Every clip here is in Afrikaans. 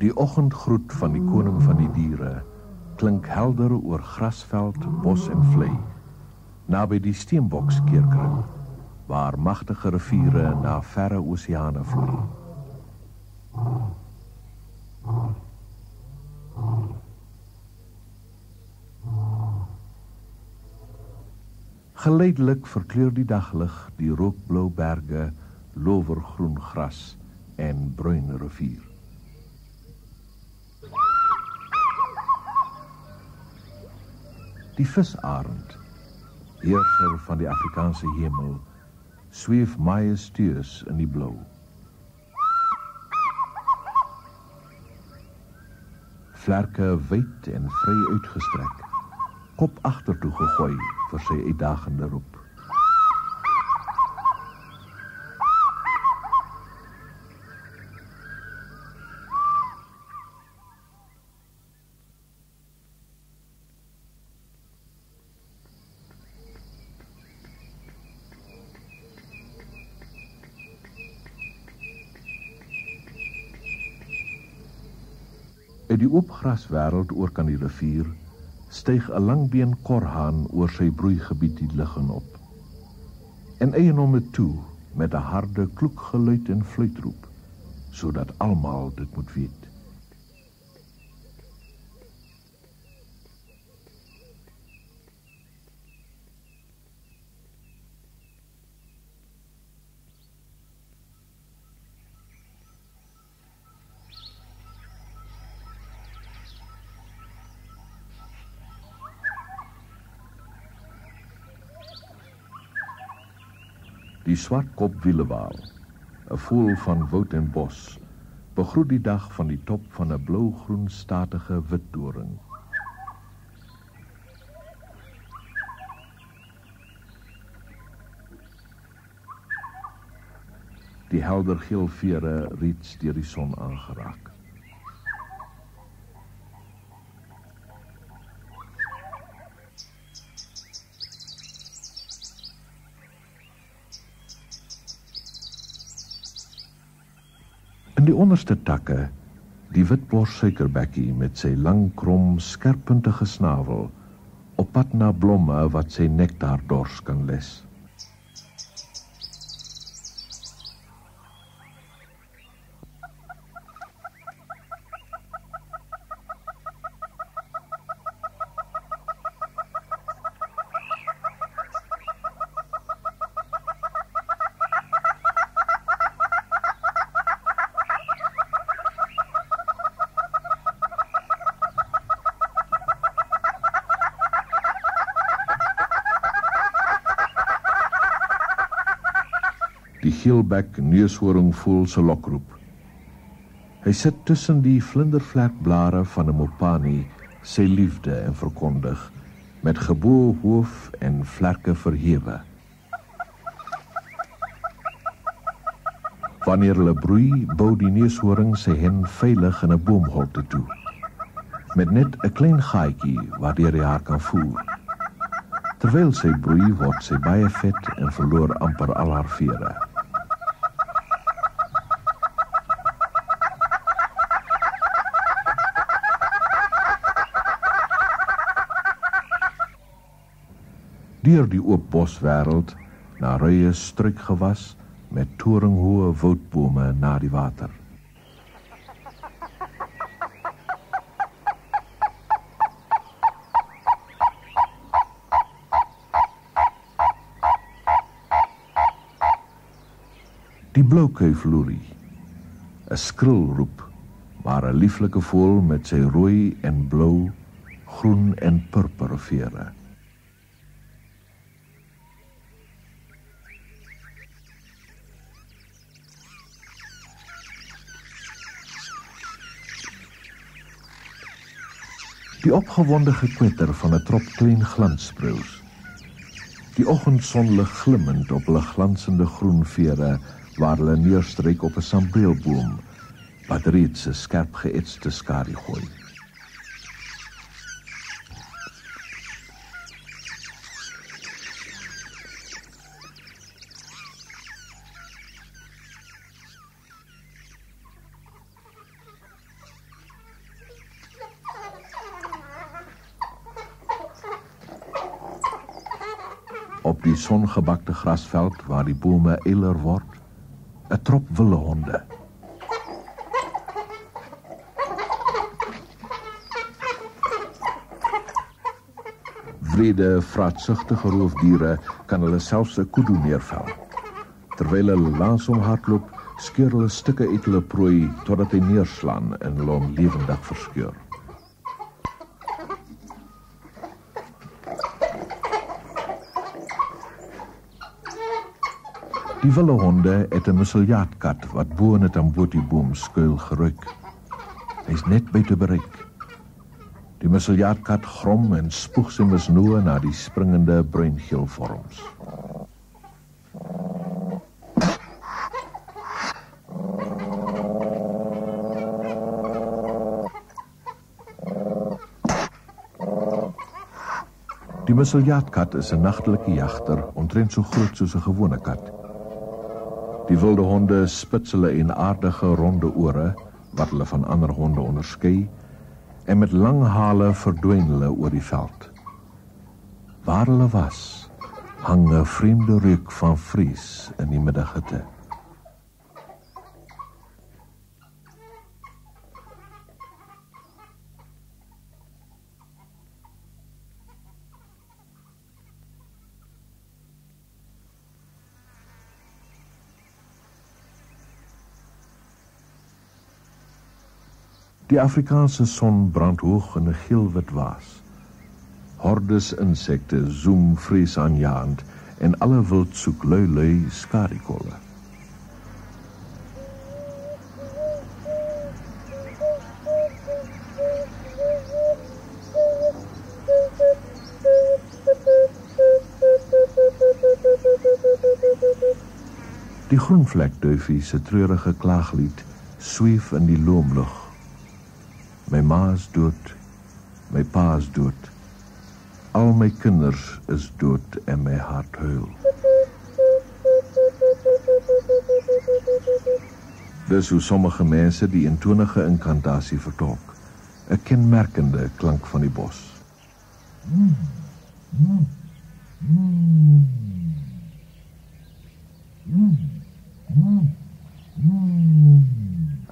Die oggendgroet van die koning van die diere klink helder oor grasveld, bos en vlei, naby die steenbokskeerkring, waar magtige riviere na verre oseane vloei. Geleidelik verkleur die daglig die rookblou berge, lovergroen gras en bruin rivier. Die visarend, heerser van die Afrikaanse hemel, zweef majestueus in die blauw. Vlerke wyd en vry uitgestrek, kop agtertoe gegooi vir sy uitdagende roep. Uit die oopgraswêreld oor kan die rivier styg 'n langbeen korhaan oor sy broeigebied die lug in op. En eien hom dit toe met 'n harde kloekgeluid en fluitroep, sodat almal dit moet weet. Die swartkop wielewaal, 'n voël van woud en bos, begroet die dag van die top van 'n blauwgroen statige witdoring. Die helder geel vere reeds deur die son aangeraak. In die onderste takke, die witbors suikerbekkie met sy lang krom, skerppuntige snavel, op pad na blomme wat sy nektardors kan les. Die geelbek neushoring voel sy lokroep. Hy sit tussen die vlindervlekblare van 'n mopani sy liefde en verkondig, met geboe hoof en vlerke verhewe. Wanneer hulle broei, bou die neushoring sy hen veilig in 'n boomholte toe, met net 'n klein gaatjie waardeur hy haar kan voer. Terwyl sy broei, word sy baie vet en verloor amper al haar vere. Deur die oop boswêreld na rye struikgewas met toringhoë woudbome na die water. Die bloukuifloerie, 'n skrilroep, maar 'n lieflike voël met sy rooi en blou, groen en purper vere. Die opgewonde gekwetter van 'n trop klein glansspruws. Die oggendsonlig glimmend op hulle glansende groen vere waar hulle neerstryk op 'n sambreelboom wat reeds 'n skerp geëtste skadu gooi. Op die songebakte grasveld, waar die bome eiler word, 'n trop wilde honde. Wrede, vraatsugtige roofdiere kan hulle selfs 'n kudu neervel. Terwyl hulle langs hom hardloop, skeur hulle stukke uit hulle prooi totdat hy neerslaan en hulle hom lewendig verskeur. Die wilde honde het 'n musseljaatkat wat bo in 'n tambotieboom skuil geruik. Hy's net buite bereik. Die musseljaatkat grom en spoeg sy misnoë na die springende bruingeel vorms. Die musseljaatkat is 'n nagtelike jagter, omtrent so groot soos 'n gewone kat. Die wilde honde spits hulle eenaardige ronde ore, wat hulle van ander honde onderskei, en met lang hale verdwyn hulle oor die veld. Waar hulle was, hang 'n vreemde reuk van vries in die middaghitte. Die Afrikaanse son brand hoog in 'n geel-wit waas. Hordes insekte zoem vreesaanjaend en alle wild soek lui skarikolle. Die groenvlekduifie se treurige klaaglied sweef in die loomlug. My ma is dood, my pa is dood, al my kinders is dood en my hart huil. Dis hoe sommige mense die eentonige inkantasie vertolk, 'n kenmerkende klank van die bos.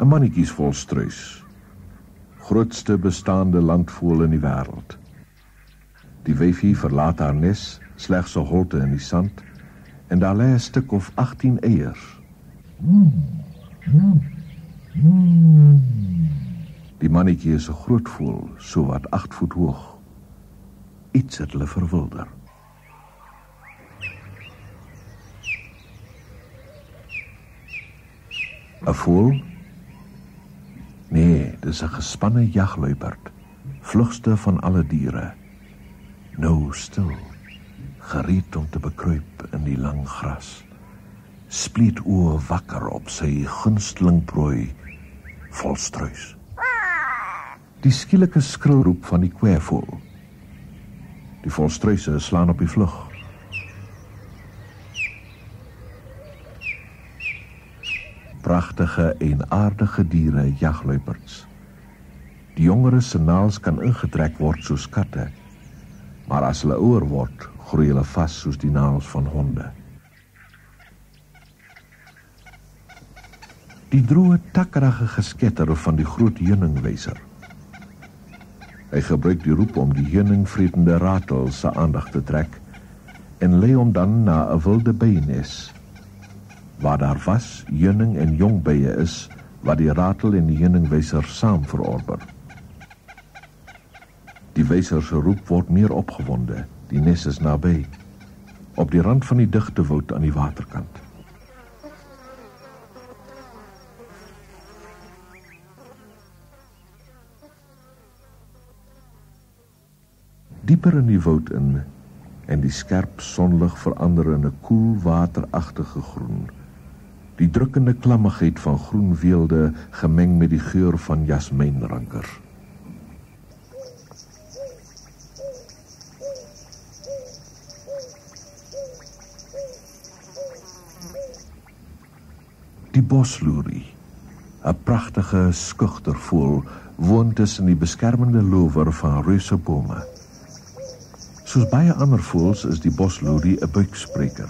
'n mannetjies vol struis. Grootste bestaande landvoël in die wêreld. Die wyfie verlaat haar nes, slegs 'n holte in die sand, en daar lê 'n stuk of 18 eiers. Die mannetjie is 'n groot voël, sowat 8 voet hoog. Iets het hulle verwilder. Een voël? Nee, dis 'n gespanne jagluiperd, vlugste van alle diere. Nou stil, gereed om te bekruip in die lang gras. Spleet oë wakker op sy gunsteling prooi, vol struis. Die skielike skrilroep van die kweevoël. Die volstruise slaan op die vlug. Pragtige en aardige diere, jagluiperds. Die jongere se naels kan ingetrek word soos katte, maar as hulle ouer word, groei hulle vas soos die naels van honde. Die droë takkerige gesketter van die groot heuningwyser. Hy gebruik die roep om die heuningvretende ratel se aandag te trek en lei hom dan na 'n wilde byenes. Waar daar was, heuning en jong bye is, wat die ratel en die heuningwyser saam verorber. Die wyser se roep word meer opgewonde, die nes is naby, op die rand van die digte woud aan die waterkant. Dieper in die woud in, en die skerp sonlig verander in 'n koel wateragtige groen. Die drukkende klammigheid van groen weelde gemeng met die geur van jasmijnrankers. Die bosloerie, 'n pragtige skugtervoël, woon tussen die beskermende lower van reuse bome. Soos baie ander voëls is die bosloerie 'n buikspreker.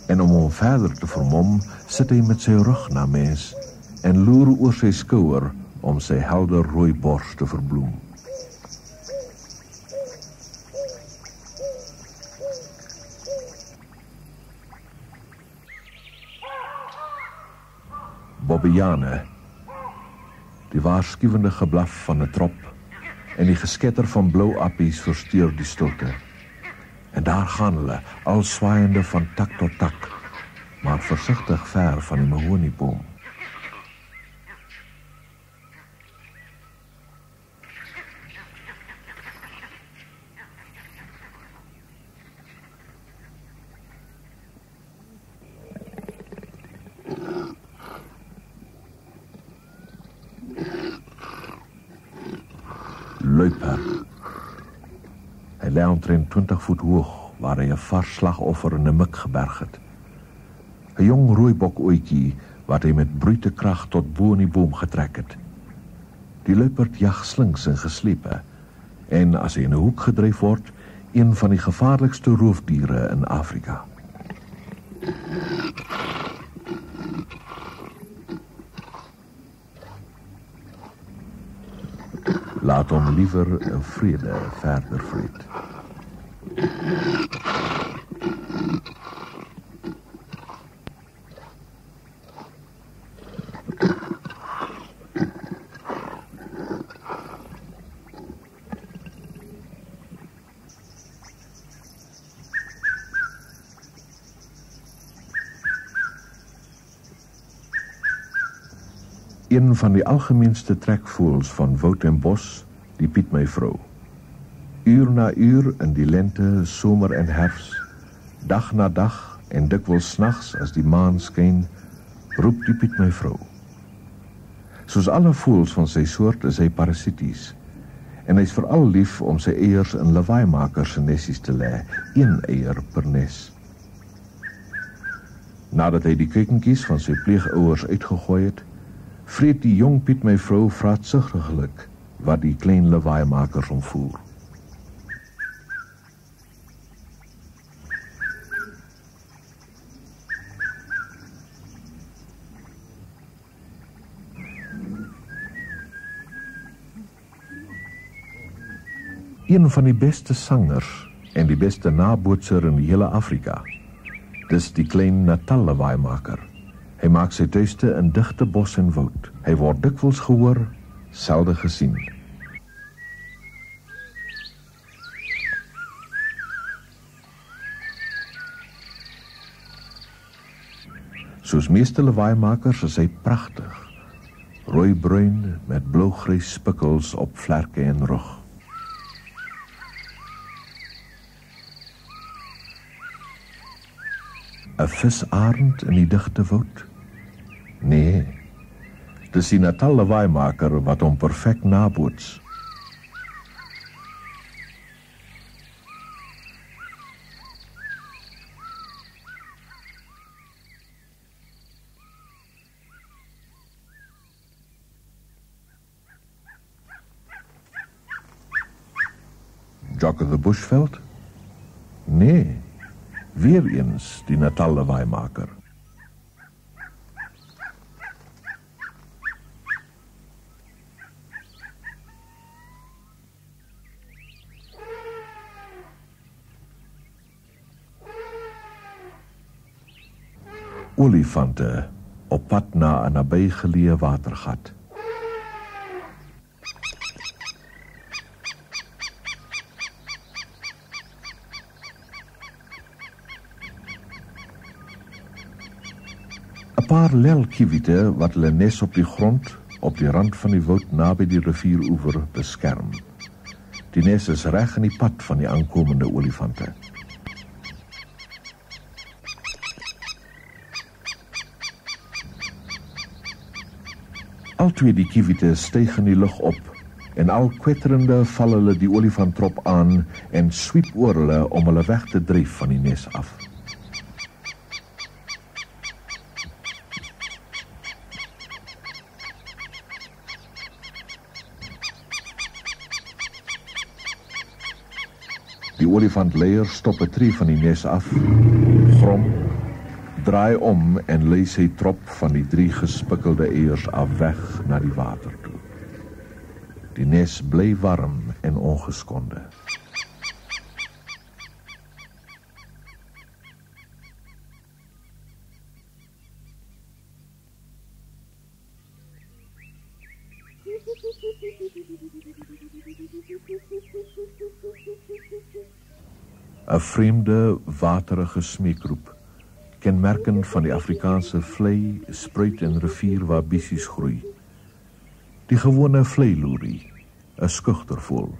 En om hom verder te vermom, sit hy met sy rug na mens en loer oor sy skouer om sy helder rooi bors te verbloem. Bobbejaane, die waarskuwende geblaf van 'n trop en die gesketter van blou appies versteur die stilte. En daar gaan hulle, al swaaiende van tak tot tak, maar versigtig ver van die mahonieboom. Luiper. Hy lê omtrent 20 voet hoog, waar hy 'n vars slagoffer in 'n mik geberg het. 'n Jong rooibok-oetjie wat hy met brute krag tot bo in die boom getrek het. Die luiperd jag slinks en geslepe, en as hy in 'n hoek gedryf word, een van die gevaarlikste roofdiere in Afrika. Laat hom liever in vrede verder vreet. Een van die algemeenste trekvoëls van woud en bos, die pietmeivrou. Uur na uur in die lente, somer en herfs, dag na dag en dikwels 's nags as die maan skyn, roep die pietmeivrou. Soos alle voëls van sy soort is hy parasities, en hy is veral lief om sy eiers in lawaaimakers se nessies te lê, 1 eier per nes. Nadat hy die kuikentjies van sy pleegouers uitgegooi het, vreet die jong pietmeivrou vraatsigtiglik wat die klein lawaaimakers omvoer. Een van die beste sangers en die beste nabootser in die hele Afrika, dis die klein Natal lawaaimaker. Hy maak sy tuiste in digte bos en woud. Hy word dikwels gehoor, selde gesien. Soos meeste lawaaimakers is hy pragtig, rooi-bruin met blauwgrys spikkels op vlerke en rug. Een visarend in die digte woud? Nee, dis die Natal lawaaimaker wat hom perfek naboots. Jock of the Bushveld? Nee, weer eens die Natal lawaaimaker. Olifante op pad na 'n nabygeleë watergat. Paar lelkiewiete wat hulle nes op die grond op die rand van die woud naby die rivieroewer beskerm. Die nes is reg in die pad van die aankomende olifante. Al twee die kiewiete styg in die lug op en al kwetterende val hulle die olifanttrop aan en swiep oor hulle om hulle weg te dryf van die nes af. Die olifantleier stop 'n tree van die nes af, grom, draai om en lei sy trop van die 3 gespikkelde eiers af weg na die water toe. Die nes bly warm en ongeskonde. Een vreemde, waterige smeekroep, kenmerkend van die Afrikaanse vlei, spruit en rivier waar bissies groei. Die gewone vleiloerie, 'n skugtervoël.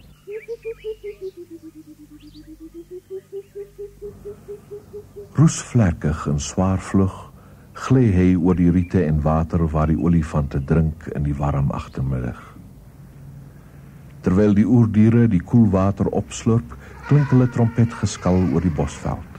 Roesvlekkig en swaar vlug, gly hy oor die riete en water waar die olifante drink in die warm agtermiddag. Terwyl die oerdiere die koel water opslurp, klink hulle trompetgeskal oor die bosveld.